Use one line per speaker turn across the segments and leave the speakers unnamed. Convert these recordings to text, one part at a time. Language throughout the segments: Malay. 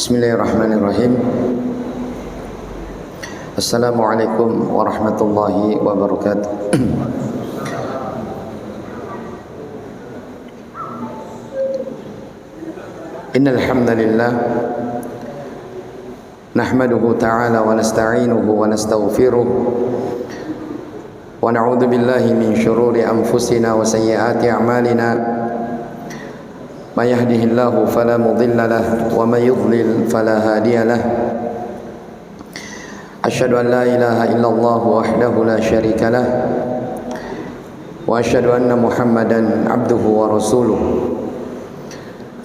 Bismillahirrahmanirrahim. Assalamualaikum warahmatullahi wabarakatuh. Innal hamdalillah nahmaduhu ta'ala wa nasta'inuhu wa nastaghfiruh wa na'udzu billahi min shururi anfusina wa sayyiati a'malina. Man yahdihillahu fala mudilla lahu wa man yudlil fala hadiya lahu. Asyhadu an la ilaha illallah wahdahu la syarika lahu wa asyhadu anna Muhammadan abduhu wa rasuluh.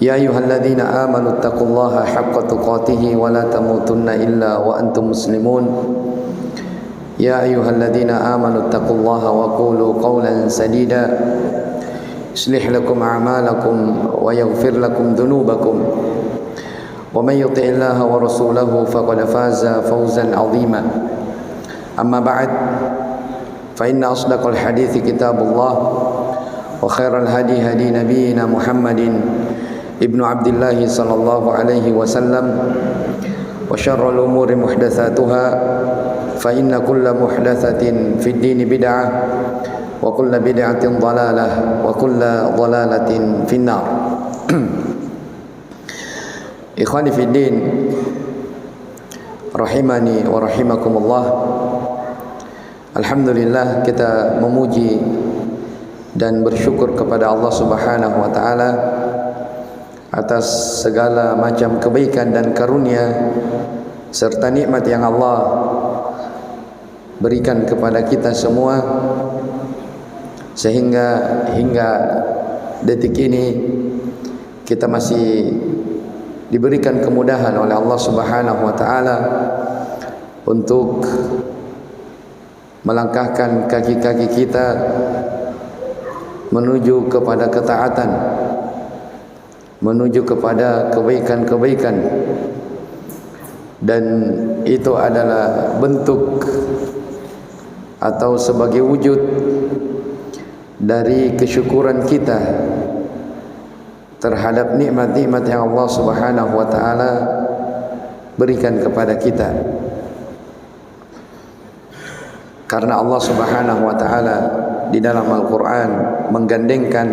Ya ayyuhalladzina amanu taqullaha haqqa tuqatih wa la tamutunna illa wa antum muslimun. Ya ayyuhalladzina amanu taqullaha wa qulu qawlan sadida yuslih lakum a'malakum wa yaghfir lakum dhunubakum wa may yuti'illaha wa rasulahu faqad faza fawzan 'azima. Amma ba'd, fa inna asdaqal hadithi kitabullah wa khairal hadi hadi nabiyyina Muhammadin ibnu Abdillah sallallahu alaihi wasallam wa syarrul umuri muhdatsatuha fa inna kulla muhdatsatin fid dini bid'ah wa kulla bid'atin dhalalah wa kulla dhalalatin finnar. Ikhwani fid din rahimani wa rahimakumullah. Alhamdulillah, kita memuji dan bersyukur kepada Allah Subhanahu wa taala atas segala macam kebaikan dan karunia serta nikmat yang Allah berikan kepada kita semua, sehingga hingga detik ini kita masih diberikan kemudahan oleh Allah Subhanahu wa taala untuk melangkahkan kaki-kaki kita menuju kepada ketaatan, menuju kepada kebaikan-kebaikan, dan itu adalah bentuk atau sebagai wujud dari kesyukuran kita terhadap nikmat-nikmat yang Allah Subhanahu wa taala berikan kepada kita. Karena Allah Subhanahu wa taala di dalam Al-Qur'an menggandengkan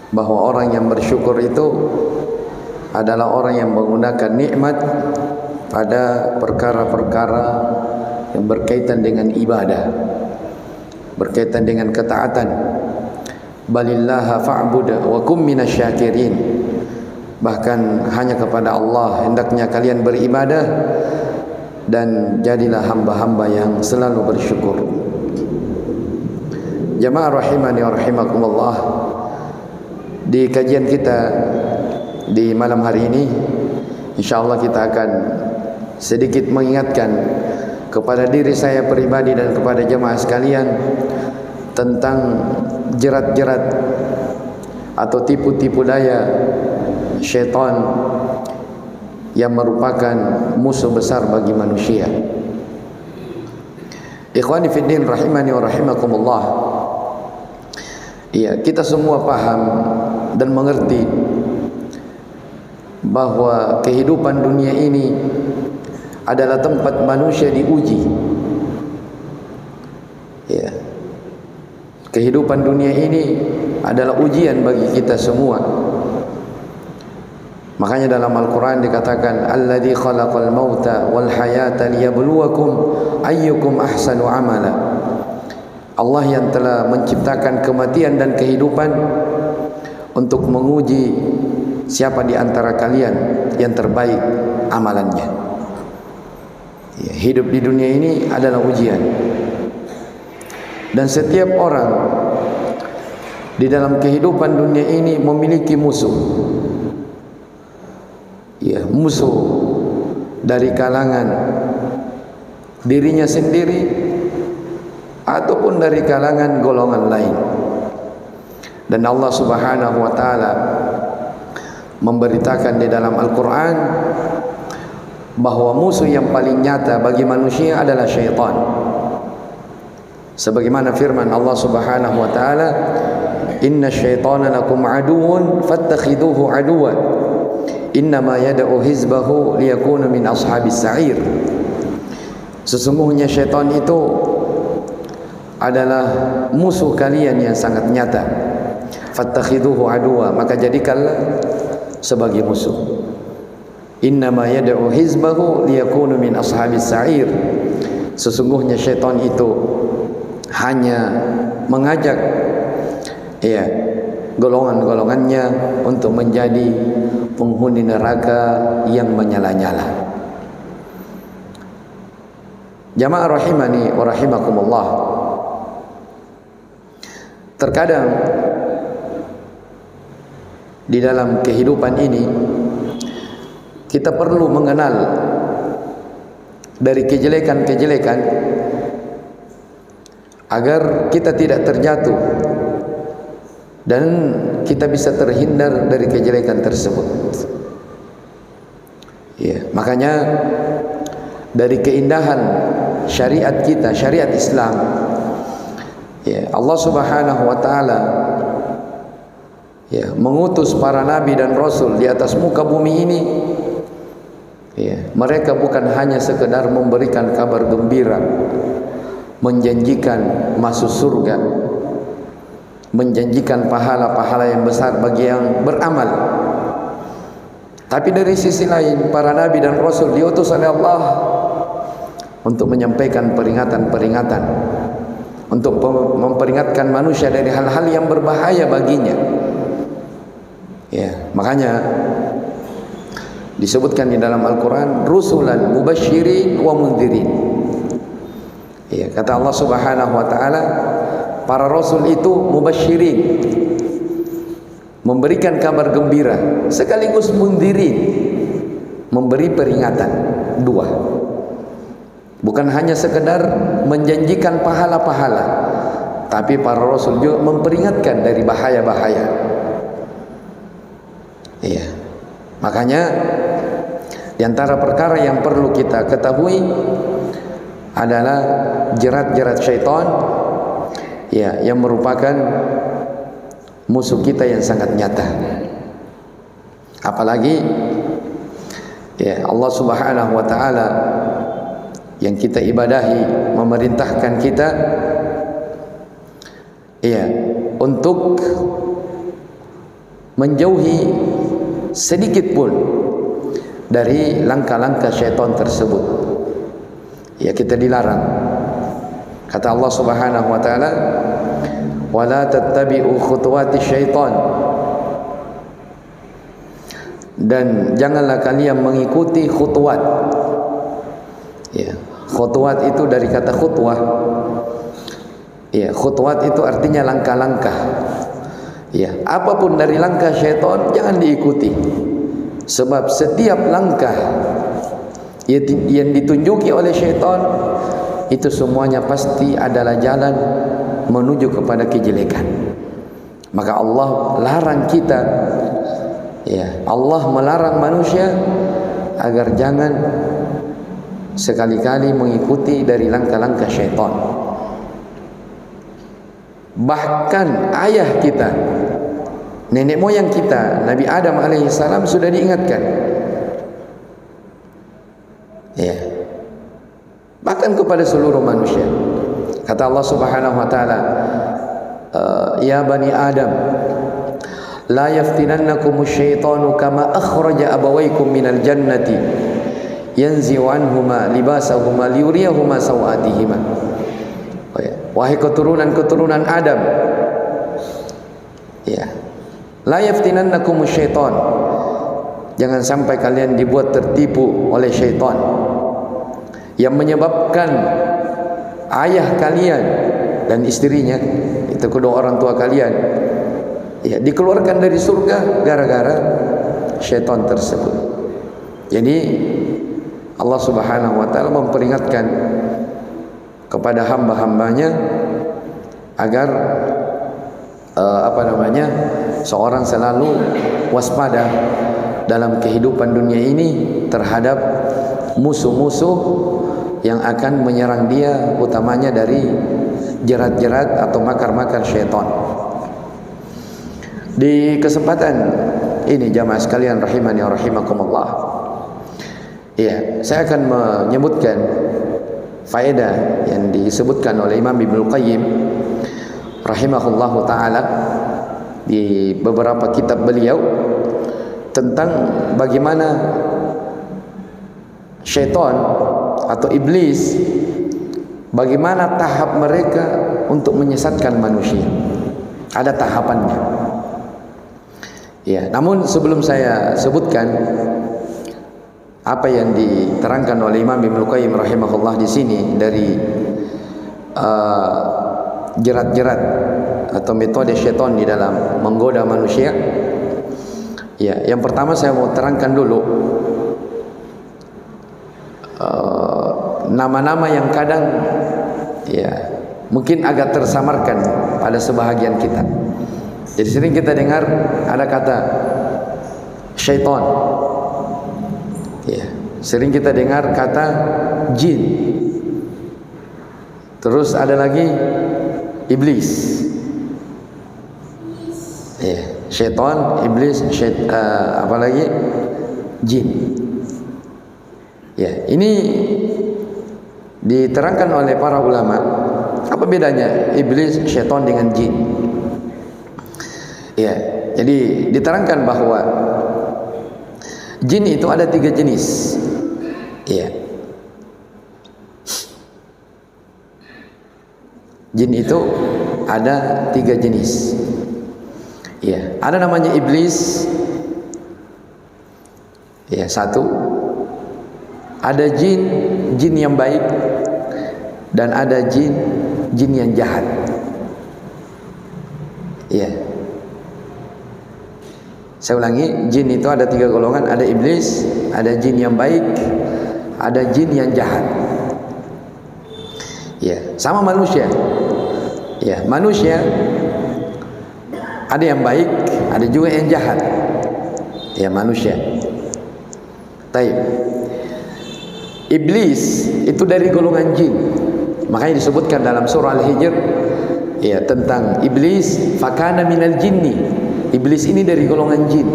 bahwa orang yang bersyukur itu adalah orang yang menggunakan nikmat pada perkara-perkara yang berkaitan dengan ibadah, berkaitan dengan ketaatan. Balillaha fa'bud wa kum minasyakirin. Bahkan hanya kepada Allah hendaknya kalian beribadah dan jadilah hamba-hamba yang selalu bersyukur. Jamaah rahimani wa rahimakumullah, di kajian kita di malam hari ini insyaallah kita akan sedikit mengingatkan kepada diri saya pribadi dan kepada jemaah sekalian tentang jerat-jerat atau tipu-tipu daya syaitan yang merupakan musuh besar bagi manusia. Ikhwani fiddin rahimani wa rahimakumullah. Ya, kita semua paham dan mengerti bahwa kehidupan dunia ini adalah tempat manusia diuji. Ya. Kehidupan dunia ini adalah ujian bagi kita semua. Makanya dalam Al-Quran dikatakan alladzi khalaqal mauta wal hayata liyabluwakum ayyukum ahsanu amala. Allah yang telah menciptakan kematian dan kehidupan untuk menguji siapa di antara kalian yang terbaik amalannya. Ya, hidup di dunia ini adalah ujian. Dan setiap orang di dalam kehidupan dunia ini memiliki musuh. Ya, musuh dari kalangan dirinya sendiri ataupun dari kalangan golongan lain. Dan Allah Subhanahu wa taala memberitakan di dalam Al-Qur'an bahwa musuh yang paling nyata bagi manusia adalah syaitan. Sebagaimana firman Allah Subhanahu wa taala, "Inna syaitana lakum aduwwun fattakhiduhu aduwwan." innama yad'u hizbahu liyakuna min ashabis sa'ir. Sesungguhnya syaitan itu adalah musuh kalian yang sangat nyata. Fattakhiduhu aduwa, maka jadikanlah sebagai musuh. Innama yad'u hizbahu liyakunu min ashabis sa'ir. Sesungguhnya syaitan itu hanya mengajak golongan-golongannya untuk menjadi penghuni neraka yang menyala-nyala. Jamaah rahimani wa rahimakumullah. Terkadang di dalam kehidupan ini kita perlu mengenal dari kejelekan-kejelekan agar kita tidak terjatuh dan kita bisa terhindar dari kejelekan tersebut. Makanya dari keindahan syariat kita, syariat Islam, Allah Subhanahu wa taala mengutus para nabi dan rasul di atas muka bumi ini. Mereka bukan hanya sekedar memberikan kabar gembira, menjanjikan masuk surga, menjanjikan pahala-pahala yang besar bagi yang beramal. Tapi dari sisi lain, para nabi dan rasul diutus oleh Allah untuk menyampaikan peringatan-peringatan, untuk memperingatkan manusia dari hal-hal yang berbahaya baginya. Makanya disebutkan di dalam Al-Quran, rusulan mubasyirin wa mundhirin. Kata Allah Subhanahu wa taala, para rasul itu mubasyirin, memberikan kabar gembira, sekaligus mundhirin, memberi peringatan. Dua, bukan hanya sekedar menjanjikan pahala-pahala, tapi para rasul juga memperingatkan dari bahaya-bahaya. Makanya di antara perkara yang perlu kita ketahui adalah jerat-jerat syaitan yang merupakan musuh kita yang sangat nyata. Apalagi Allah Subhanahu wa taala yang kita ibadahi memerintahkan kita untuk menjauhi sedikit pun dari langkah-langkah syaitan tersebut. Kita dilarang. Kata Allah Subhanahu wa taala, "Wala tattabi'u khutuwati syaitan." Dan janganlah kalian mengikuti khutuwat. Khutuwat itu dari kata khutwah. Khutuwat itu artinya langkah-langkah. Apapun dari langkah syaitan jangan diikuti. Sebab setiap langkah yang ditunjuki oleh syaitan itu semuanya pasti adalah jalan menuju kepada kejelekan. Maka Allah larang kita, Allah melarang manusia agar jangan sekali-kali mengikuti dari langkah-langkah syaitan. Bahkan ayah kita, nenek moyang kita, Nabi Adam alaihissalam sudah diingatkan. Bahkan kepada seluruh manusia. Kata Allah Subhanahu wa taala, "Ya bani Adam, la yaftinannakumus syaitanu kama akhraja abawaykum minal jannati yanzi'u anhuma libasahuma liyuriyahuma sawatihima." Wahai keturunan-keturunan Adam, la yaftinannakumus syaitan, jangan sampai kalian dibuat tertipu oleh syaitan yang menyebabkan ayah kalian dan istrinya, itu kedua orang tua kalian, dikeluarkan dari surga gara-gara syaitan tersebut. Jadi Allah Subhanahu wa taala memperingatkan kepada hamba-hambanya agar seorang selalu waspada dalam kehidupan dunia ini terhadap musuh-musuh yang akan menyerang dia, utamanya dari jerat-jerat atau makar-makar syaitan. Di kesempatan ini jamaah sekalian rahimani wa rahimakumullah. Ya, saya akan menyebutkan faedah yang disebutkan oleh Imam Ibnu Qayyim rahimahullahu taala di beberapa kitab beliau tentang bagaimana syaitan atau iblis, bagaimana tahap mereka untuk menyesatkan manusia. Ada tahapannya. Ya, namun sebelum saya sebutkan apa yang diterangkan oleh Imam Ibnu Qayyim rahimahullah di sini dari jerat-jerat atau metode syaitan di dalam menggoda manusia. Ya, yang pertama saya mau terangkan dulu nama-nama yang kadang ya mungkin agak tersamarkan pada sebahagian kita. Jadi sering kita dengar ada kata syaitan. Ya, sering kita dengar kata jin. Terus ada lagi iblis. Ya, syaitan, iblis, apa lagi? Jin. Ya, ini diterangkan oleh para ulama. Apa bedanya iblis, syaitan dengan jin? Ya, jadi diterangkan bahwa jin itu ada 3 jenis. Ya. Jin itu ada 3 jenis. Ya, ada namanya iblis. Ya, 1. Ada jin yang baik, dan ada jin yang jahat. Ya. Saya ulangi, jin itu ada 3 golongan, ada iblis, ada jin yang baik, ada jin yang jahat. Ya, sama manusia. Ya, manusia ada yang baik, ada juga yang jahat. Ya, manusia. Taib. Iblis itu dari golongan jin. Makanya disebutkan dalam surah Al-Hijr ya tentang iblis, fakana minal jinni. Iblis ini dari golongan jin.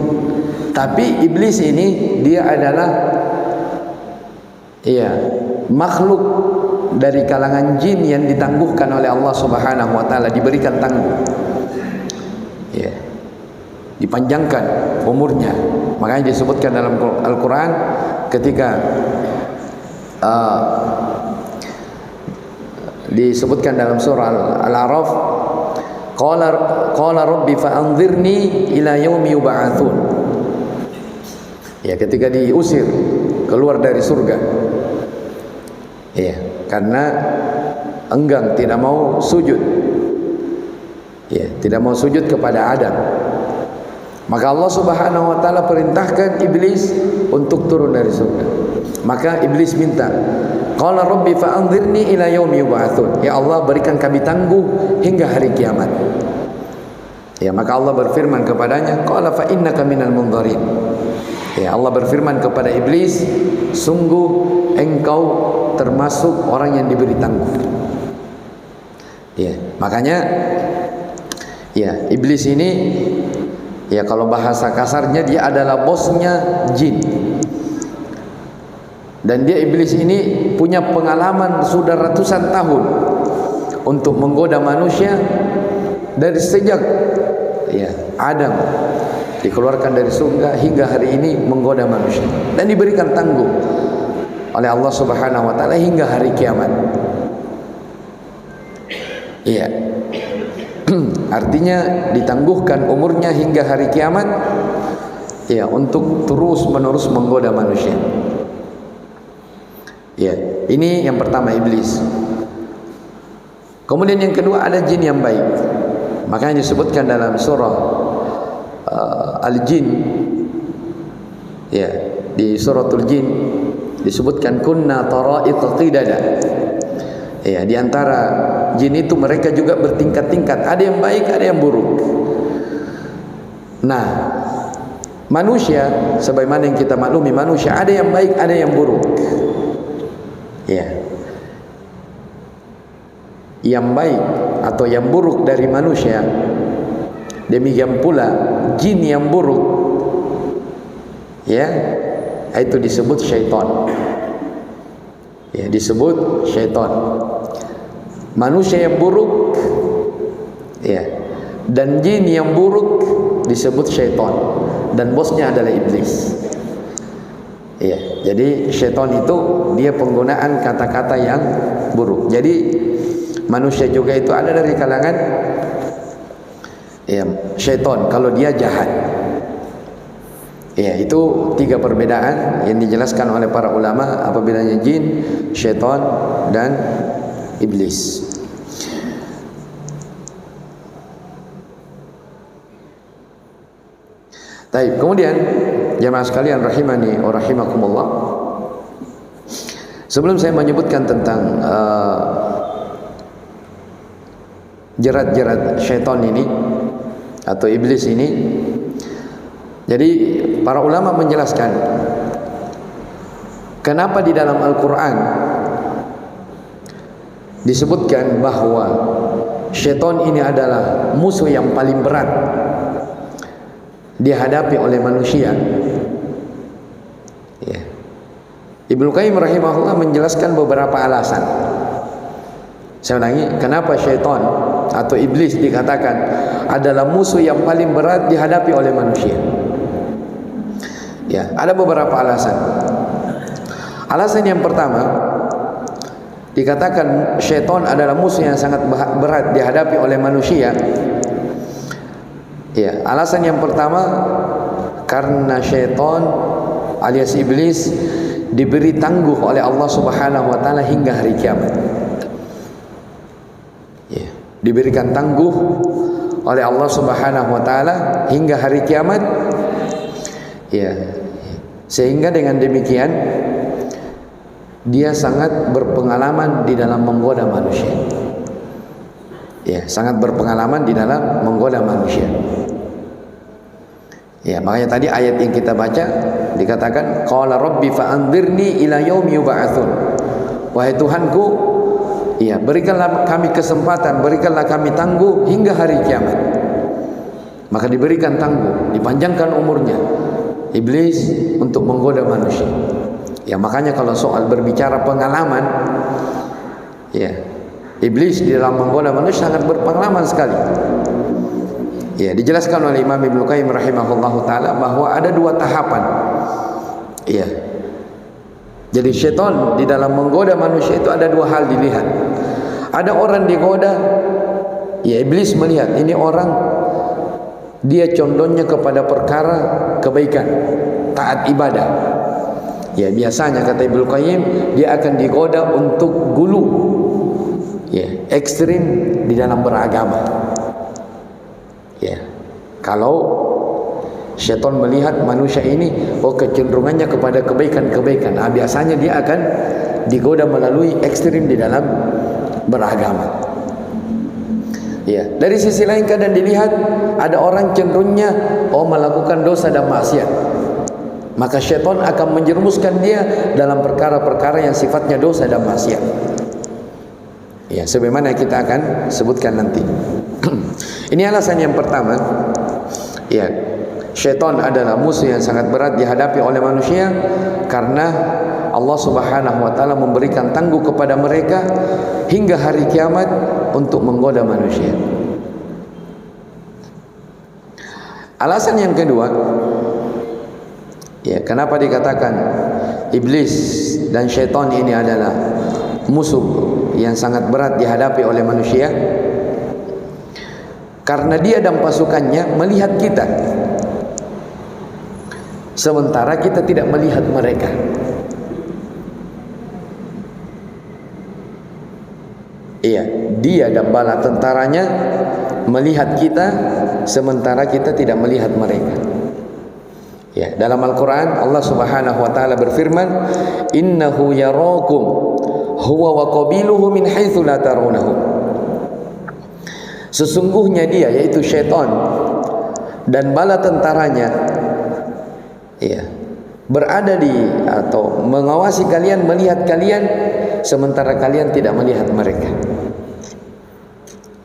Tapi iblis ini dia adalah makhluk dari kalangan jin yang ditangguhkan oleh Allah Subhanahu wa taala, diberikan tangguh. Ya. Dipanjangkan umurnya. Makanya disebutkan dalam Al-Qur'an ketika disebutkan dalam surah Al-A'raf, qala rabbi fa'anzirni ila yaumi yub'atsun. Ya, ketika diusir keluar dari surga. Ya, karena enggan, tidak mau sujud. Ya, tidak mau sujud kepada Adam. Maka Allah Subhanahu wa taala perintahkan iblis untuk turun dari surga. Maka iblis minta, qala rabbi fa'anzirni ila yaumi yub'atsun. Ya Allah, berikan kami tangguh hingga hari kiamat. Ya, maka Allah berfirman kepadanya, qala fa innaka minal munzarin. Ya, Allah berfirman kepada iblis, sungguh engkau termasuk orang yang diberi tangguh. Ya, makanya ya, iblis ini ya kalau bahasa kasarnya dia adalah bosnya jin. Dan dia iblis ini punya pengalaman sudah ratusan tahun untuk menggoda manusia dari sejak ya Adam dikeluarkan dari surga hingga hari ini menggoda manusia, dan diberikan tangguh oleh Allah Subhanahu wa taala hingga hari kiamat. Iya. Artinya ditangguhkan umurnya hingga hari kiamat ya untuk terus-menerus menggoda manusia. Ya, ini yang pertama iblis. Kemudian yang kedua ada jin yang baik. Makanya disebutkan dalam surah Al-Jin. Ya, di suratul Jin disebutkan kunna tara'ita qidada. Ya, di antara jin itu mereka juga bertingkat-tingkat, ada yang baik, ada yang buruk. Nah, manusia sebagaimana yang kita maklumi, manusia ada yang baik, ada yang buruk. Ya. Yang baik atau yang buruk dari manusia, demikian pula jin yang buruk ya, itu disebut syaitan. Ya, disebut syaitan. Manusia yang buruk, ya, dan jin yang buruk disebut syaitan, dan bosnya adalah iblis. Ya, jadi syaitan itu dia penggunaan kata-kata yang buruk. Jadi manusia juga itu ada dari kalangan, ya, syaitan kalau dia jahat. Ya, itu 3 perbedaan yang dijelaskan oleh para ulama apabila jin, syaitan, dan iblis. Baik, kemudian jemaah sekalian rahimani wa rahimakumullah, sebelum saya menyebutkan tentang jerat-jerat syaitan ini atau iblis ini, jadi para ulama menjelaskan kenapa di dalam Al-Quran disebutkan bahwa syaitan ini adalah musuh yang paling berat dihadapi oleh manusia. Ya. Ibnu Qayyim rahimahullah menjelaskan beberapa alasan. Saya ulangi, kenapa syaitan atau iblis dikatakan adalah musuh yang paling berat dihadapi oleh manusia. Ya, ada beberapa alasan. Alasan yang pertama, dikatakan syaitan adalah musuh yang sangat berat dihadapi oleh manusia. Ya, alasan yang pertama, karena syaitan alias iblis diberi tangguh oleh Allah Subhanahu wa taala hingga hari kiamat. Ya, diberikan tangguh oleh Allah Subhanahu wa taala hingga hari kiamat. Ya, sehingga dengan demikian dia sangat berpengalaman di dalam menggoda manusia. Ya, sangat berpengalaman di dalam menggoda manusia. Ya, makanya tadi ayat yang kita baca dikatakan qala rabbi fa'anzirni ila yaumi yub'atsun. Wahai Tuhanku, ya, berikanlah kami kesempatan, berikanlah kami tangguh hingga hari kiamat. Maka diberikan tangguh, dipanjangkan umurnya iblis untuk menggoda manusia. Ya, makanya kalau soal berbicara pengalaman, ya, iblis di dalam menggoda manusia sangat berpengalaman sekali. Ya, dijelaskan oleh Imam Ibnu Qayyim rahimahullahu taala bahwa ada 2 tahapan. Ya. Jadi syaitan di dalam menggoda manusia itu ada 2 hal dilihat. Ada orang digoda, ya, iblis melihat ini orang dia condongnya kepada perkara kebaikan, taat ibadah. Ya, biasanya kata Ibnu Qayyim dia akan digoda untuk gulu, ya, ekstrim di dalam beragama. Ya, kalau syaitan melihat manusia ini kecenderungannya kepada kebaikan-kebaikan, biasanya dia akan digoda melalui ekstrim di dalam beragama. Ya, dari sisi lain kadang dilihat ada orang cenderungnya melakukan dosa dan maksiat. Maka syaitan akan menjerumuskan dia dalam perkara-perkara yang sifatnya dosa dan maksiat. Ya, sebagaimana kita akan sebutkan nanti. Ini alasan yang pertama. Ya, syaitan adalah musuh yang sangat berat dihadapi oleh manusia karena Allah Subhanahu wa taala memberikan tangguh kepada mereka hingga hari kiamat untuk menggoda manusia. Alasan yang kedua, ya, kenapa dikatakan iblis dan syaitan ini adalah musuh yang sangat berat dihadapi oleh manusia? Karena dia dan pasukannya melihat kita, sementara kita tidak melihat mereka. Iya, dia dan bala tentaranya melihat kita, sementara kita tidak melihat mereka. Ya, dalam Al-Quran Allah Subhanahu wa taala berfirman, innahu yarakum huwa wa qabiluhu min haitsu la tarunahu. Sesungguhnya dia, yaitu syaitan dan bala tentaranya, ya, berada di atau mengawasi kalian, melihat kalian, sementara kalian tidak melihat mereka.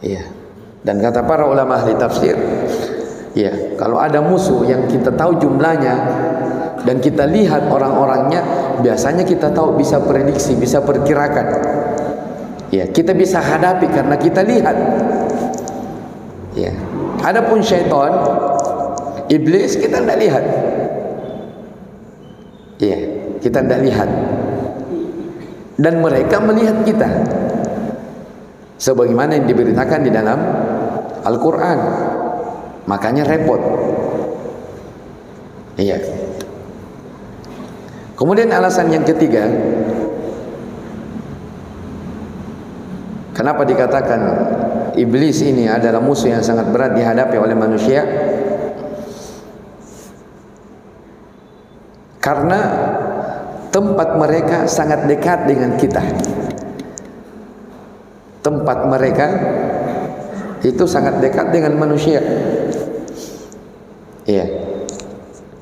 Ya. Dan kata para ulama ahli tafsir, ya, kalau ada musuh yang kita tahu jumlahnya dan kita lihat orang-orangnya, biasanya kita tahu, bisa prediksi, bisa perkirakan. Ya, kita bisa hadapi karena kita lihat. Ya. Adapun syaitan, iblis, kita tidak lihat. Ya, kita tidak lihat. Dan mereka melihat kita. Sebagaimana yang diberitakan di dalam Al-Quran. Makanya repot. Iya. Kemudian alasan yang ketiga, kenapa dikatakan iblis ini adalah musuh yang sangat berat dihadapi oleh manusia? Karena tempat mereka sangat dekat dengan kita. Tempat mereka itu sangat dekat dengan manusia. Iya.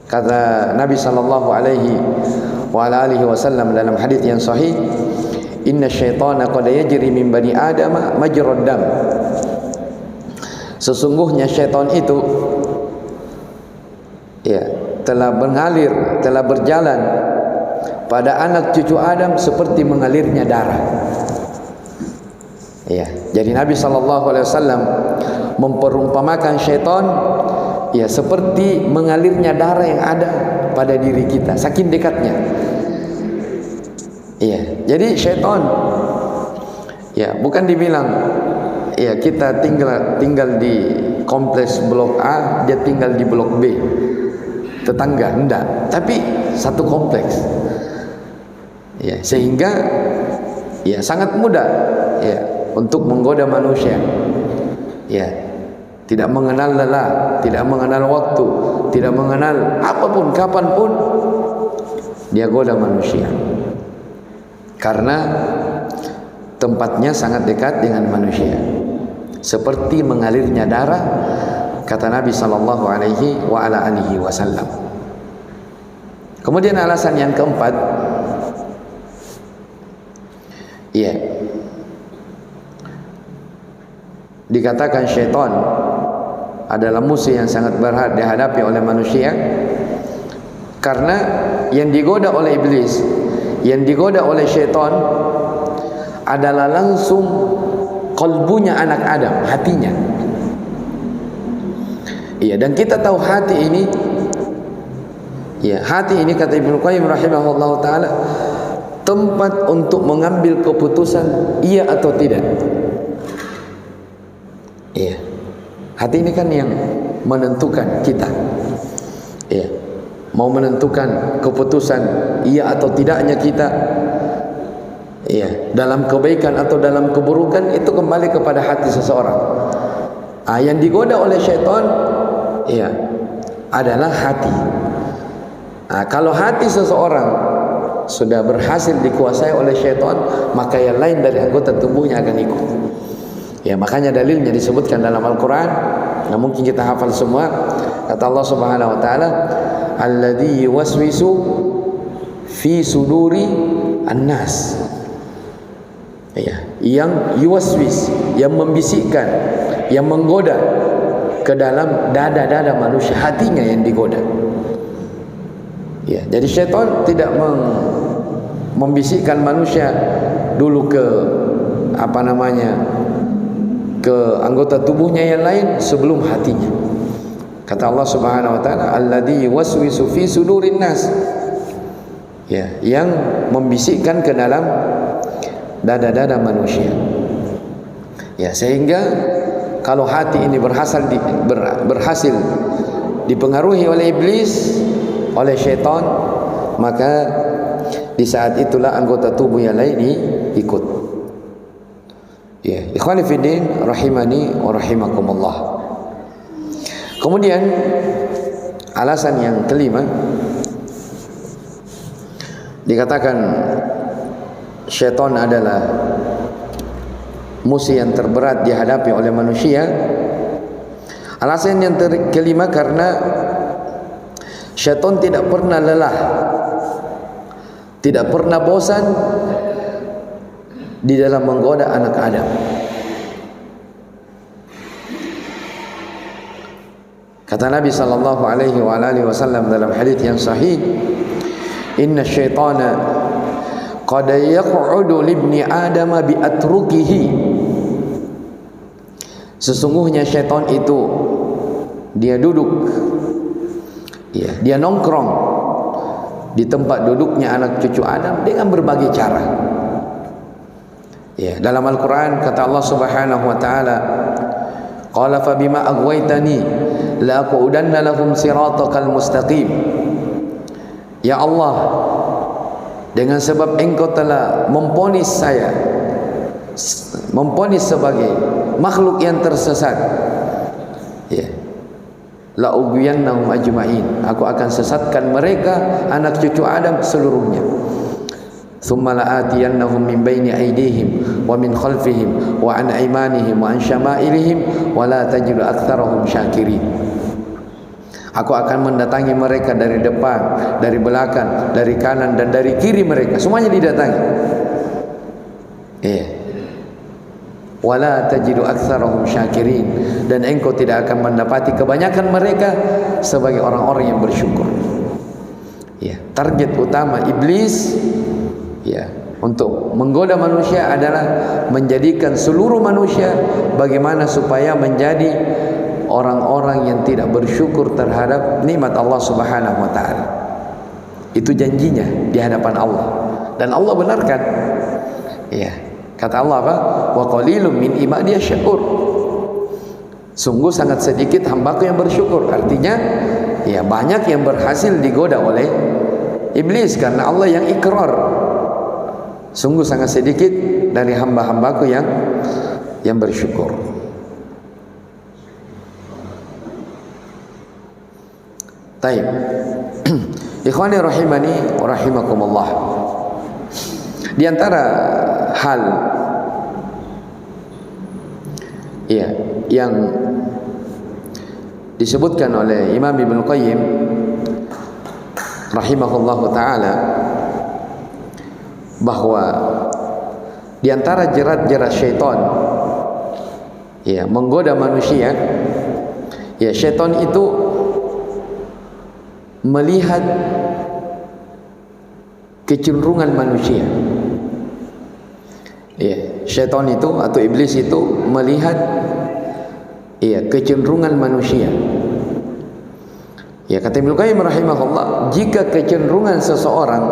Kata Nabi sallallahu alaihi wasallam dalam hadis yang sahih, "Inna syaitana qad yajri min bani Adam majrad dam." Sesungguhnya syaitan itu ya, telah mengalir, telah berjalan pada anak cucu Adam seperti mengalirnya darah. Ya, jadi Nabi SAW memperumpamakan syaitan ya seperti mengalirnya darah yang ada pada diri kita, saking dekatnya. Iya, jadi syaitan ya bukan dibilang ya kita tinggal di kompleks blok A, dia tinggal di blok B, tetangga, enggak, tapi satu kompleks. Ya, sehingga ya sangat mudah ya untuk menggoda manusia. Ya, tidak mengenal lelah, tidak mengenal waktu, tidak mengenal apapun, kapanpun dia goda manusia. Karena tempatnya sangat dekat dengan manusia, seperti mengalirnya darah, kata Nabi sallallahu alaihi wasallam. Kemudian alasan yang keempat, ya, dikatakan syaitan adalah musuh yang sangat berat dihadapi oleh manusia karena yang digoda oleh iblis, yang digoda oleh syaitan adalah langsung kalbunya anak Adam, hatinya. Iya, dan kita tahu hati ini, ya, hati ini kata Ibnu Qayyim rahimahullah taala tempat untuk mengambil keputusan iya atau tidak. Iya. Hati ini kan yang menentukan kita. Iya. Mau menentukan keputusan iya atau tidaknya kita. Iya, dalam kebaikan atau dalam keburukan itu kembali kepada hati seseorang. Yang digoda oleh syaitan iya adalah hati. Kalau hati seseorang sudah berhasil dikuasai oleh syaitan, maka yang lain dari anggota tubuhnya akan ikut. Ya, makanya dalilnya disebutkan dalam Al-Quran, nah mungkin kita hafal semua. Kata Allah Subhanahu wa taala, "Alladzi yuwaswisu fi suduri an-nas." Ya, yang yuwaswis, yang membisikkan, yang menggoda ke dalam dada-dada manusia, hatinya yang digoda. Ya, jadi syaitan tidak membisikkan manusia dulu ke ke anggota tubuhnya yang lain sebelum hatinya. Kata Allah Subhanahu wa taala, "Alladzi yuwaswisu fi sudurin nas." Ya, yang membisikkan ke dalam dada-dada manusia. Ya, sehingga kalau hati ini berhasil dipengaruhi oleh iblis, oleh syaitan, maka di saat itulah anggota tubuh yang lain ikut. Ya, ikhwani fiddin rahimani wa rahimakumullah. Kemudian alasan yang kelima, dikatakan syaitan adalah musuh yang terberat dihadapi oleh manusia. Alasan yang kelima karena syaitan tidak pernah lelah, tidak pernah bosan di dalam menggoda anak Adam. Kata Nabi sallallahu alaihi wasallam dalam hadis yang sahih, "Inna syaitana qad yaq'udu libni Adam bi atrukihi." Sesungguhnya syaitan itu dia duduk, ya, dia nongkrong di tempat duduknya anak cucu Adam dengan berbagai cara. Ya, dalam Al-Quran kata Allah Subhanahu wa taala, "Qala fa bima aghwaytani la aqudanna lahum siratakal mustaqim." Ya Allah, dengan sebab engkau telah memponis saya, memponis sebagai makhluk yang tersesat, ya, la ughwiyannahum ajma'in, aku akan sesatkan mereka anak cucu Adam seluruhnya. Thumma la'atiyannahum min baini aydihim wa min khalfihim wa an aymanihim wa an syama'ilihim wa la tajidu aktsarahum syakirin. Aku akan mendatangi mereka dari depan, dari belakang, dari kanan dan dari kiri mereka. Semuanya didatangi. Wala tajidu aktsarahum syakirin, dan engkau tidak akan mendapati kebanyakan mereka sebagai orang-orang yang bersyukur. Ya, target utama iblis, ya, untuk menggoda manusia adalah menjadikan seluruh manusia bagaimana supaya menjadi orang-orang yang tidak bersyukur terhadap nikmat Allah Subhanahu wa taala. Itu janjinya di hadapan Allah, dan Allah benarkan. Ya, kata Allah apa? Wa qalilum min ibadiyas syakur. Sungguh sangat sedikit hambaku yang bersyukur. Artinya, ya, banyak yang berhasil digoda oleh iblis karena Allah yang ikrar. Sungguh sangat sedikit dari hamba-hambaku yang bersyukur. Taib. Ikhwani rahimani wa rahimakumullah. Di antara hal, ya, yang disebutkan oleh Imam Ibnu Qayyim rahimahullahu taala, bahwa di antara jerat-jerat syaitan, ya, menggoda manusia, ya, syaitan itu melihat kecenderungan manusia. Ya, syaitan itu atau iblis itu melihat, ya, kecenderungan manusia. Ya, kata Ibnu Qayyim rahimahullah, jika kecenderungan seseorang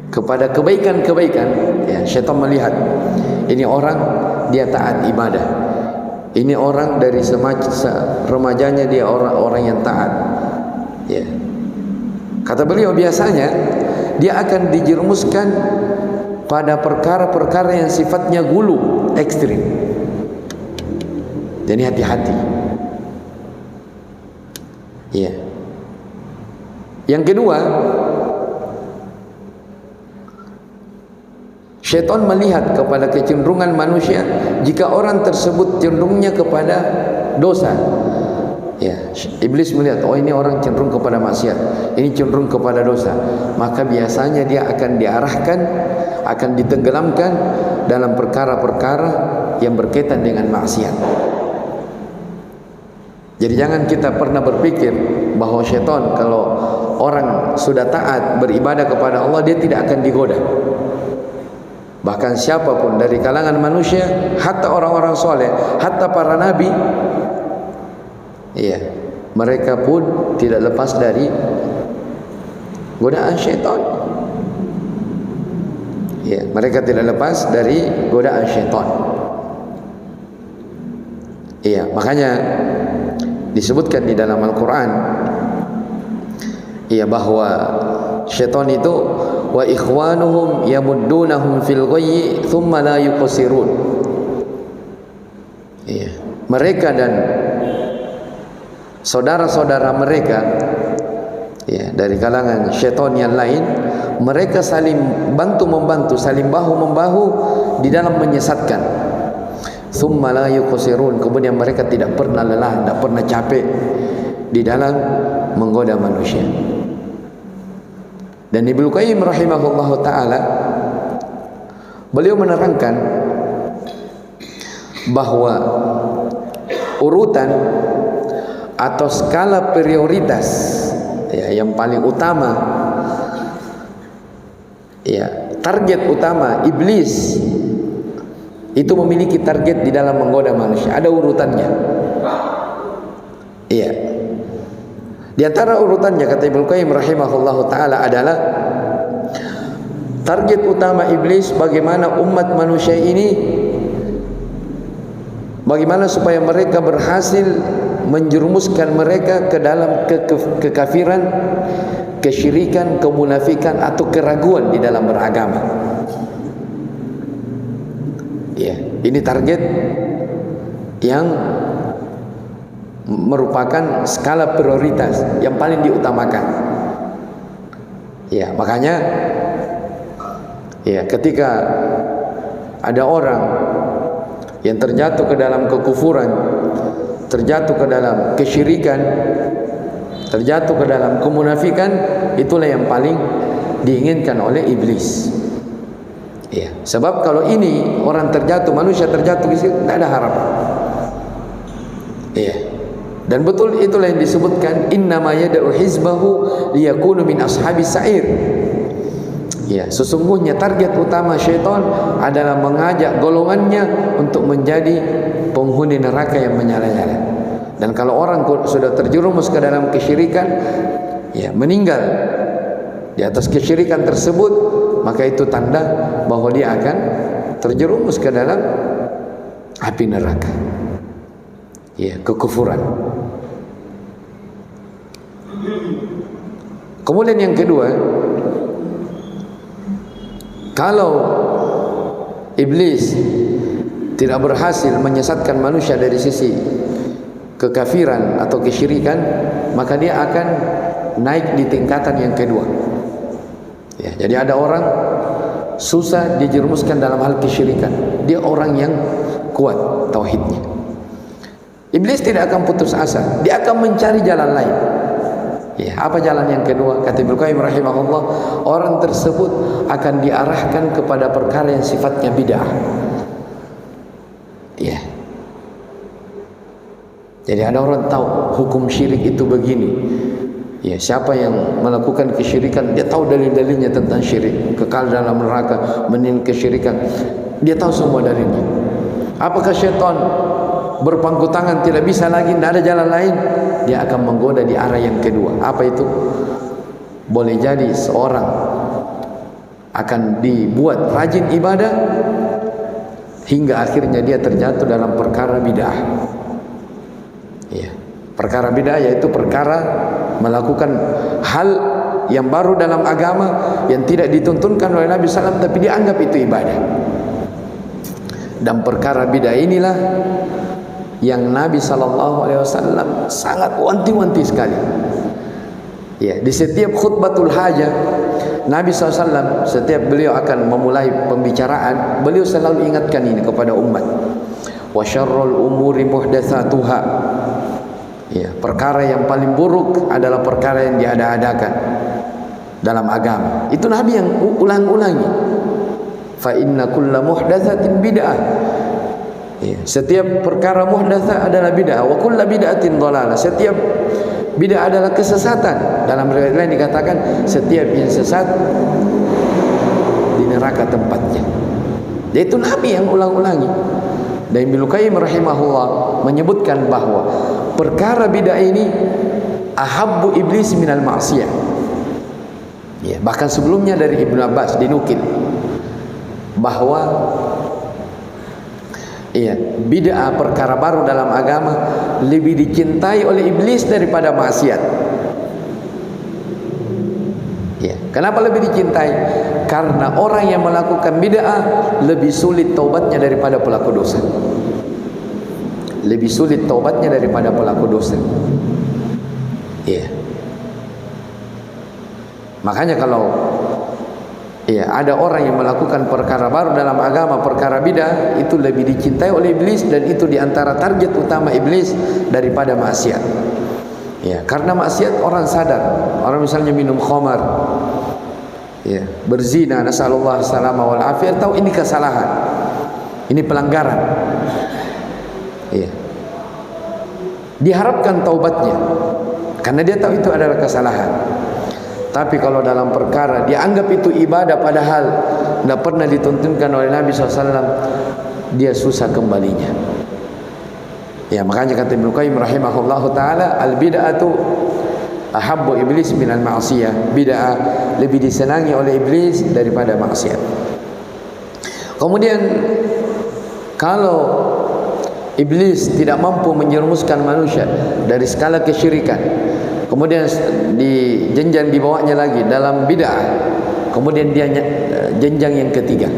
kepada kebaikan-kebaikan, ya, syaitan melihat ini orang dia taat ibadah, ini orang dari remajanya dia orang-orang yang taat, ya. Kata beliau, biasanya dia akan dijerumuskan pada perkara-perkara yang sifatnya gulu, ekstrim. Jadi hati-hati. Ya. Yang kedua, syaitan melihat kepada kecenderungan manusia. Jika orang tersebut cenderungnya kepada dosa, ya, iblis melihat, oh, ini orang cenderung kepada maksiat, ini cenderung kepada dosa, maka biasanya dia akan diarahkan, akan ditenggelamkan dalam perkara-perkara yang berkaitan dengan maksiat. Jadi jangan kita pernah berpikir bahwa syaitan kalau orang sudah taat beribadah kepada Allah, dia tidak akan digoda. Bahkan siapapun dari kalangan manusia, hatta orang-orang soleh, hatta para nabi, iya, mereka pun tidak lepas dari godaan syaitan. Iya, mereka tidak lepas dari godaan syaitan. Iya, makanya disebutkan di dalam Al-Quran, iya, bahwa syaitan itu wa ikhwanuhum yamuddunahum fil ghayyi thumma la yuqsirun. Iya, mereka dan saudara-saudara mereka, ya, dari kalangan syaitan yang lain, mereka saling bantu-membantu, saling bahu-membahu di dalam menyesatkan. Thumma la yuqsirun, kemudian mereka tidak pernah lelah, tidak pernah capek di dalam menggoda manusia. Dan Ibnu Qayyim rahimahullahu taala, beliau menerangkan bahwa urutan atau skala prioritas, ya, yang paling utama, ya, target utama iblis itu memiliki target di dalam menggoda manusia, ada urutannya. Iya. Di antara urutannya kata Ibnu Qayyim rahimahullahu taala adalah target utama iblis bagaimana umat manusia ini, bagaimana supaya mereka berhasil menjerumuskan mereka ke dalam kekafiran, kesyirikan, kemunafikan atau keraguan di dalam beragama. Ya, ini target yang merupakan skala prioritas yang paling diutamakan. Ya, makanya ya, ketika ada orang yang terjatuh ke dalam kekufuran, terjatuh ke dalam kesyirikan, terjatuh ke dalam kemunafikan, itulah yang paling diinginkan oleh iblis. Ya, sebab kalau ini orang terjatuh, manusia terjatuh di situ, tidak ada harapan. Ya. Dan betul itulah yang disebutkan innama yad'u hizbahu liyakunu min ashabis sa'ir. Ya, sesungguhnya target utama syaitan adalah mengajak golongannya untuk menjadi penghuni neraka yang menyala-nyala. Dan kalau orang sudah terjerumus ke dalam kesyirikan, ya, meninggal di atas kesyirikan tersebut, maka itu tanda bahwa dia akan terjerumus ke dalam api neraka. Ya, kekufuran. Kemudian yang kedua, kalau iblis tidak berhasil menyesatkan manusia dari sisi kekafiran atau kesyirikan, maka dia akan naik di tingkatan yang kedua. Ya, jadi ada orang susah dijerumuskan dalam hal kesyirikan, dia orang yang kuat tauhidnya. Iblis tidak akan putus asa, dia akan mencari jalan lain. Ya, apa jalan yang kedua? Kata Ibnu Qayyim rahimahullah, orang tersebut akan diarahkan kepada perkara yang sifatnya bid'ah. Ya. Jadi ada orang tahu hukum syirik itu begini. Ya, siapa yang melakukan kesyirikan, dia tahu dalil-dalilnya tentang syirik, kekal dalam neraka, meninggal kesyirikan. Dia tahu semua dalilnya. Apakah syaitan berpangku tangan, tidak bisa lagi, tidak ada jalan lain? Dia akan menggoda di arah yang kedua. Apa itu? Boleh jadi seorang akan dibuat rajin ibadah hingga akhirnya dia terjatuh dalam perkara bid'ah. Ya, perkara bid'ah yaitu perkara melakukan hal yang baru dalam agama yang tidak dituntunkan oleh Nabi SAW, tapi dianggap itu ibadah. Dan perkara bid'ah inilah yang Nabi SAW sangat wanti-wanti sekali. Ya, di setiap khutbatul hajah Nabi SAW, setiap beliau akan memulai pembicaraan, beliau selalu ingatkan ini kepada umat. Wa syarrul umuri muhdatsatuha. Ya, perkara yang paling buruk adalah perkara yang diada-adakan dalam agama. Itu Nabi yang ulang-ulangi. Fa inna kulla muhdatsatin bid'ah. Ya, setiap perkara muhdatsah adalah bid'ah, wa kullu bid'atin dhalalah. Setiap bid'ah adalah kesesatan. Dalam riwayat lain dikatakan setiap yang sesat di neraka tempatnya. Yaitu Nabi yang ulang-ulangi. Dan Ibnu Qayyim rahimahullah menyebutkan bahwa perkara bid'ah ini ahabbu iblis minal ma'siyah. Ya, bahkan sebelumnya dari Ibnu Abbas dinukil bahwa iya, bid'ah perkara baru dalam agama lebih dicintai oleh iblis daripada maksiat. Ya, kenapa lebih dicintai? Karena orang yang melakukan bid'ah lebih sulit taubatnya daripada pelaku dosa. Lebih sulit taubatnya daripada pelaku dosa. Iya. Makanya kalau ya, ada orang yang melakukan perkara baru dalam agama, perkara bidah, itu lebih dicintai oleh iblis, dan itu diantara target utama iblis daripada maksiat. Ya, karena maksiat orang sadar, orang misalnya minum khamar, ya, berzina, nasallallahu salama wal afiyah, tahu ini kesalahan, ini pelanggaran. Ya. diharapkan taubatnya karena dia tahu itu adalah kesalahan. Tapi kalau dalam perkara dia anggap itu ibadah padahal tidak pernah dituntunkan oleh Nabi SAW, dia susah kembalinya. Ya, makanya kata Ibnu Qayyim rahimahullahu taala, al bid'atu ahabbu iblis minal ma'siyah. Bid'ah lebih disenangi oleh iblis daripada maksiat. Kemudian kalau iblis tidak mampu menjerumuskan manusia dari skala kesyirikan, kemudian di jenjang di bawahnya lagi dalam bid'ah, kemudian dia jenjang yang ketiga,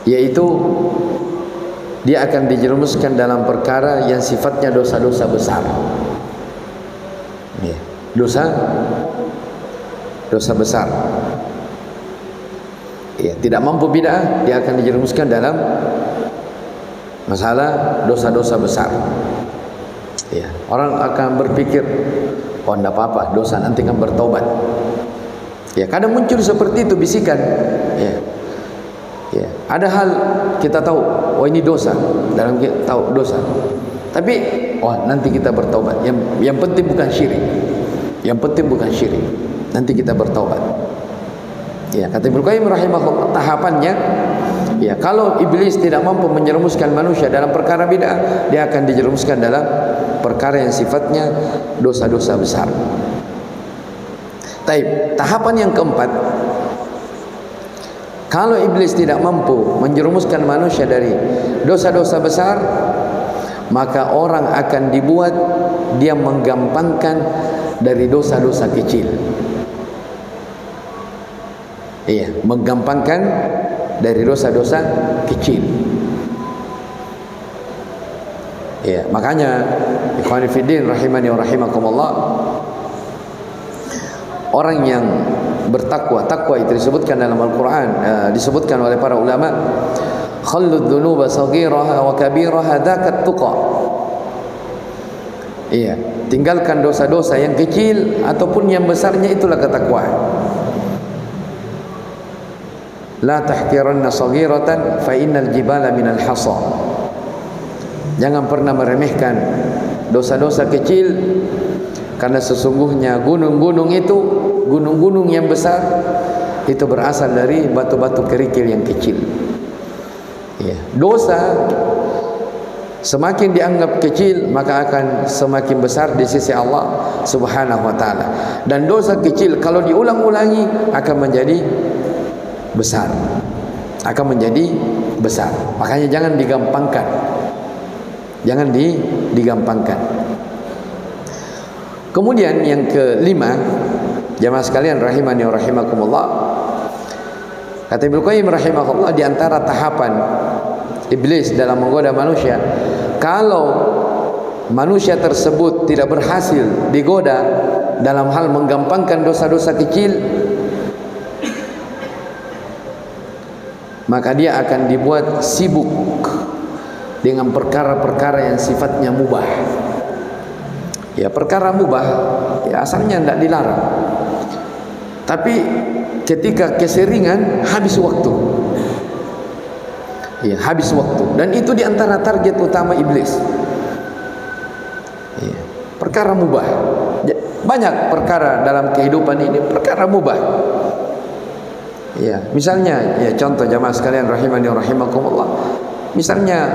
yaitu dia akan dijerumuskan dalam perkara yang sifatnya dosa-dosa besar. Ya, dosa besar. Ya, tidak mampu bid'ah, dia akan dijerumuskan dalam masalah dosa-dosa besar. Ya, orang akan berpikir, oh tidak apa-apa, dosa nanti kan bertobat. Ya, kadang muncul seperti itu bisikan. Ya, ya, ada hal kita tahu, oh ini dosa, dalam kita tahu dosa. Tapi, oh nanti kita bertobat. Yang penting bukan syirik. Yang penting bukan syirik. Nanti kita bertobat. Ya, kata Ibnu Qayyim rahimahullah, tahapannya, ya, kalau iblis tidak mampu menjerumuskan manusia dalam perkara bid'ah, dia akan dijerumuskan dalam perkara yang sifatnya dosa-dosa besar. Tahapan yang keempat, kalau iblis tidak mampu menjerumuskan manusia dari dosa-dosa besar, maka orang akan dibuat dia menggampangkan dari dosa-dosa kecil. Iya, menggampangkan dari dosa-dosa kecil. Ya, makanya ikhwani fiddin rahimani wa rahimakumullah, orang yang bertakwa, takwa itu disebutkan dalam Al-Quran, disebutkan oleh para ulama, khallud dhunuba saghiraha wa kabiraha dzakat tuqa. Iya, tinggalkan dosa-dosa yang kecil ataupun yang besarnya, itulah ketakwaan. La tahqiranna saghiratan fa innal jibala minal hasa. Jangan pernah meremehkan dosa-dosa kecil, karena sesungguhnya gunung-gunung itu, gunung-gunung yang besar itu berasal dari batu-batu kerikil yang kecil. Ya, dosa semakin dianggap kecil, maka akan semakin besar di sisi Allah Subhanahu wa taala. Dan dosa kecil kalau diulang-ulangi akan menjadi besar. Akan menjadi besar. Makanya jangan digampangkan. Jangan digampangkan. Kemudian yang kelima, jamaah sekalian rahimani wa rahimakumullah, kata Ibnu Qayyim rahimahullah, di antara tahapan iblis dalam menggoda manusia, kalau manusia tersebut tidak berhasil digoda dalam hal menggampangkan dosa-dosa kecil, maka dia akan dibuat sibuk dengan perkara-perkara yang sifatnya mubah. Ya, perkara mubah ya asalnya tidak dilarang, tapi ketika keseringan habis waktu. Ya, habis waktu. Dan itu diantara target utama iblis. Ya, perkara mubah. Banyak perkara dalam kehidupan ini perkara mubah. Ya, misalnya, ya contoh jamaah sekalian rahimani wa rahimakumullah, misalnya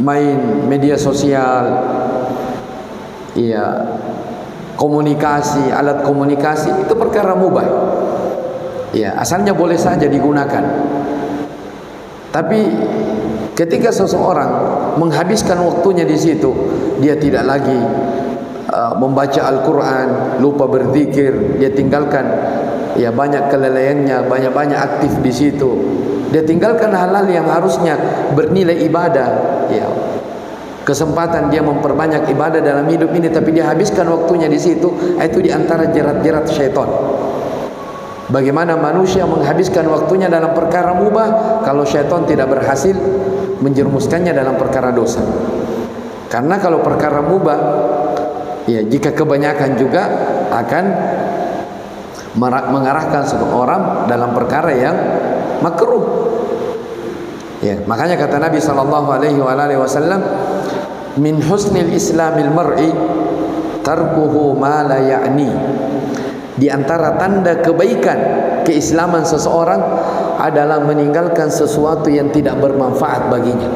main media sosial, ya komunikasi, alat komunikasi, itu perkara mubah. Ya, asalnya boleh saja digunakan. Tapi ketika seseorang menghabiskan waktunya di situ, dia tidak lagi membaca Al-Quran, lupa berzikir, dia tinggalkan ya banyak kelalaiannya, banyak aktif di situ. Dia tinggalkan hal-hal yang harusnya bernilai ibadah. Ya, kesempatan dia memperbanyak ibadah dalam hidup ini, tapi dia habiskan waktunya di situ. Itu diantara jerat-jerat syaitan. Bagaimana manusia menghabiskan waktunya dalam perkara mubah kalau syaitan tidak berhasil menjerumuskannya dalam perkara dosa. Karena kalau perkara mubah, ya jika kebanyakan juga akan mengarahkan seseorang dalam perkara yang makruh. Ya, makanya kata Nabi sallallahu alaihi wasallam, min husnil islamil mar'i tarkuhu ma la ya'ni. Di antara tanda kebaikan keislaman seseorang adalah meninggalkan sesuatu yang tidak bermanfaat baginya.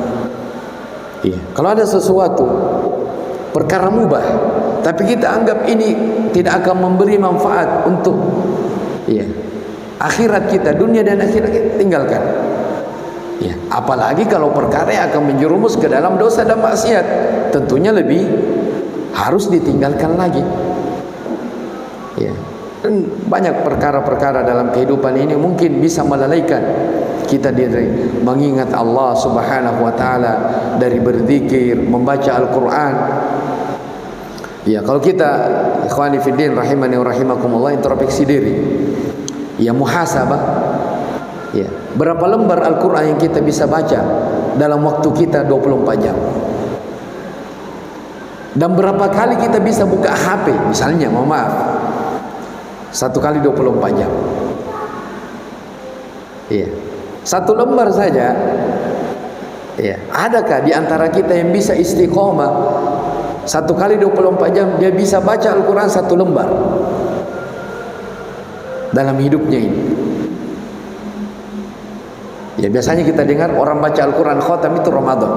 Iya. Kalau ada sesuatu perkara mubah, tapi kita anggap ini tidak akan memberi manfaat untuk akhirat kita, dunia dan akhirat kita, tinggalkan. Ya, apalagi kalau perkara yang akan menjerumus ke dalam dosa dan maksiat, tentunya lebih harus ditinggalkan lagi. Ya. Dan banyak perkara-perkara dalam kehidupan ini mungkin bisa melalaikan kita dari mengingat Allah Subhanahu wa taala, dari berzikir, membaca Al-Qur'an. Ya, kalau kita ikhwani fiddin rahimani wa rahimakumullah introspeksi diri, ya muhasabah, ya, berapa lembar Al-Qur'an yang kita bisa baca dalam waktu kita 24 jam? Dan berapa kali kita bisa buka HP misalnya, mohon maaf, 1 kali 24 jam. Iya. 1 lembar saja. Ya, adakah di antara kita yang bisa istiqomah 1 kali 24 jam dia bisa baca Al-Quran 1 lembar dalam hidupnya ini? Ya, biasanya kita dengar orang baca Al-Quran khatam itu Ramadan.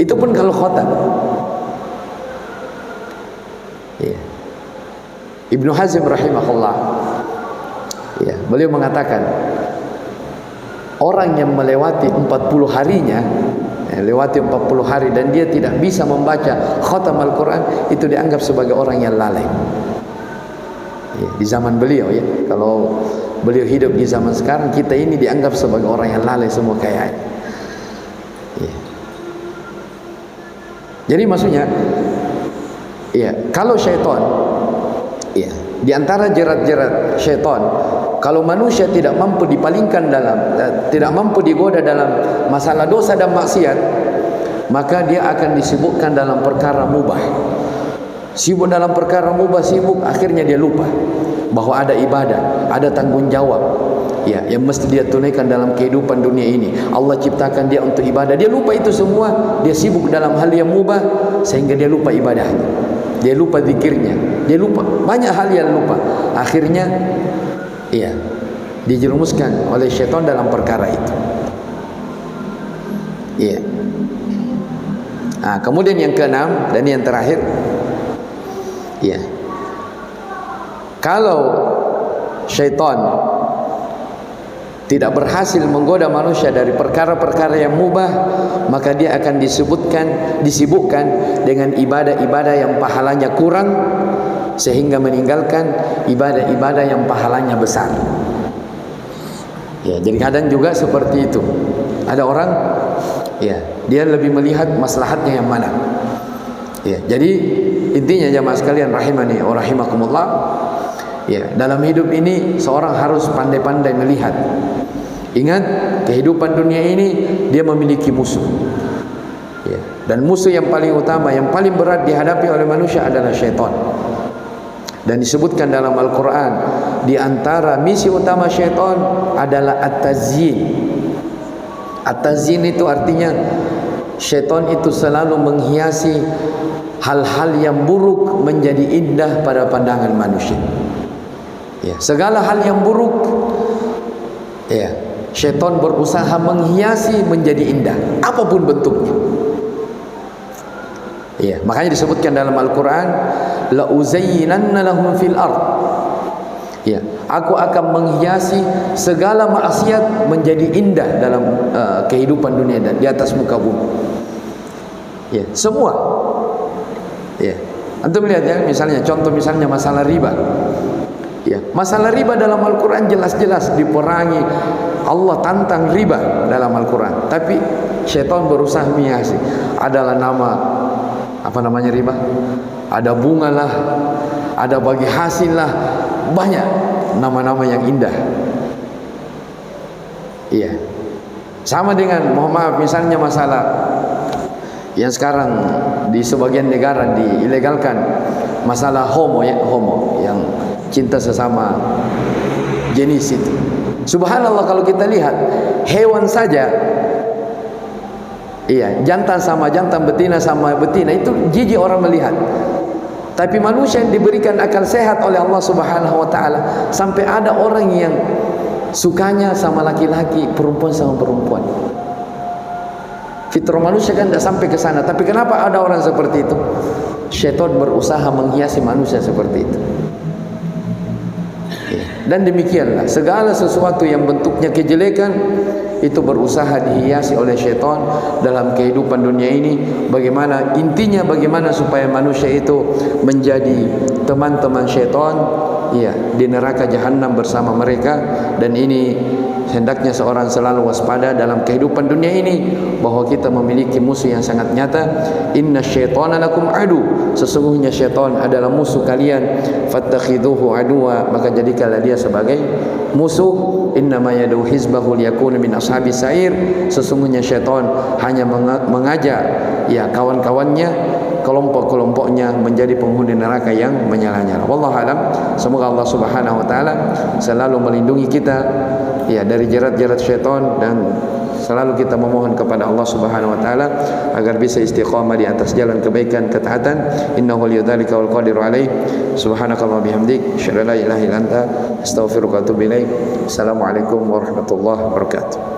Itu pun kalau khatam. Ya. Ibnu Hazm rahimahullah, ya, beliau mengatakan orang yang melewati 40 harinya, lewati 40 hari dan dia tidak bisa membaca khatam Al-Quran, itu dianggap sebagai orang yang lalai. Ya, di zaman beliau, ya, kalau beliau hidup di zaman sekarang, kita ini dianggap sebagai orang yang lalai semua kayaknya. Ya. Jadi maksudnya, ya, kalau syaitan, ya, di antara jerat-jerat syaitan, kalau manusia tidak mampu dipalingkan tidak mampu digoda dalam masalah dosa dan maksiat, maka dia akan disibukkan dalam perkara mubah. Sibuk dalam perkara mubah, sibuk, akhirnya dia lupa bahwa ada ibadah, ada tanggung jawab, ya, yang mesti dia tunaikan dalam kehidupan dunia ini. Allah ciptakan dia untuk ibadah, dia lupa itu semua, dia sibuk dalam hal yang mubah sehingga dia lupa ibadahnya, dia lupa zikirnya, dia lupa banyak hal yang lupa. Akhirnya, iya, dijerumuskan oleh syaitan dalam perkara itu. Iya. Nah, kemudian yang keenam dan yang terakhir, iya, kalau syaitan tidak berhasil menggoda manusia dari perkara-perkara yang mubah, maka dia akan disibukkan dengan ibadah-ibadah yang pahalanya kurang, sehingga meninggalkan ibadah-ibadah yang pahalanya besar. Ya, jadi kadang juga seperti itu. Ada orang, ya, dia lebih melihat maslahatnya yang mana. Ya, jadi intinya jamaah sekalian rahimani wa rahimakumullah, ya, dalam hidup ini seorang harus pandai-pandai melihat. Ingat, kehidupan dunia ini dia memiliki musuh. Ya, dan musuh yang paling utama, yang paling berat dihadapi oleh manusia adalah syaitan. Dan disebutkan dalam Al-Quran, di antara misi utama syaitan adalah at-tazyin. At-tazyin itu artinya syaitan itu selalu menghiasi hal-hal yang buruk menjadi indah pada pandangan manusia. Ya, segala hal yang buruk, ya, syaitan berusaha menghiasi menjadi indah, apapun bentuknya. Ya, makanya disebutkan dalam Al-Quran, la uzayyinanna lahum fil ard. Ya, aku akan menghiasi segala maksiat menjadi indah dalam kehidupan dunia dan di atas muka bumi. Ya, semua. Ya, antum lihat, ya, misalnya contoh misalnya masalah riba. Ya, masalah riba dalam Al-Quran jelas-jelas diperangi. Allah tantang riba dalam Al-Quran, tapi syaitan berusaha menghiasi. Adalah nama, apa namanya riba? Ada bunga lah, ada bagi hasil lah, banyak nama-nama yang indah. Iya. Sama dengan, mohon maaf, misalnya masalah yang sekarang di sebagian negara diilegalkan, masalah homo, ya, homo yang cinta sesama jenis itu. Subhanallah, kalau kita lihat hewan saja Iya, jantan sama jantan, betina sama betina, itu jijik orang melihat. Tapi manusia yang diberikan akal sehat oleh Allah Subhanahu wa taala, sampai ada orang yang sukanya sama laki-laki, perempuan sama perempuan. Fitrah manusia kan tidak sampai ke sana. Tapi kenapa ada orang seperti itu? Syaitan berusaha menghiasi manusia seperti itu. Dan demikianlah segala sesuatu yang bentuknya kejelekan itu berusaha dihiasi oleh syaitan dalam kehidupan dunia ini. Bagaimana intinya, bagaimana supaya manusia itu menjadi teman-teman syaitan, ya, di neraka jahanam bersama mereka. Dan ini hendaknya seorang selalu waspada dalam kehidupan dunia ini, bahwa kita memiliki musuh yang sangat nyata. Inna syaitana lakum adu, sesungguhnya syaitan adalah musuh kalian. Fattakhiduhu aduwa, maka jadikanlah dia sebagai musuh. Innama yadu hizbahu liyakuna min ashabis sa'ir, sesungguhnya syaitan hanya mengajak ya kawan-kawannya, kelompok-kelompoknya menjadi penghuni neraka yang menyala-nyala. Wallahu alam. Semoga Allah Subhanahu wa taala selalu melindungi kita ya dari jerat-jerat syaitan, dan selalu kita memohon kepada Allah Subhanahu wa taala agar bisa istiqamah di atas jalan kebaikan, ketaatan. Innahu waliyudzalika wal qadiru alaih. Subhanakallah bihamdik, asyhadu an la ilaha illa anta, astaghfiruka wa atubu ilaik. Assalamualaikum warahmatullahi wabarakatuh.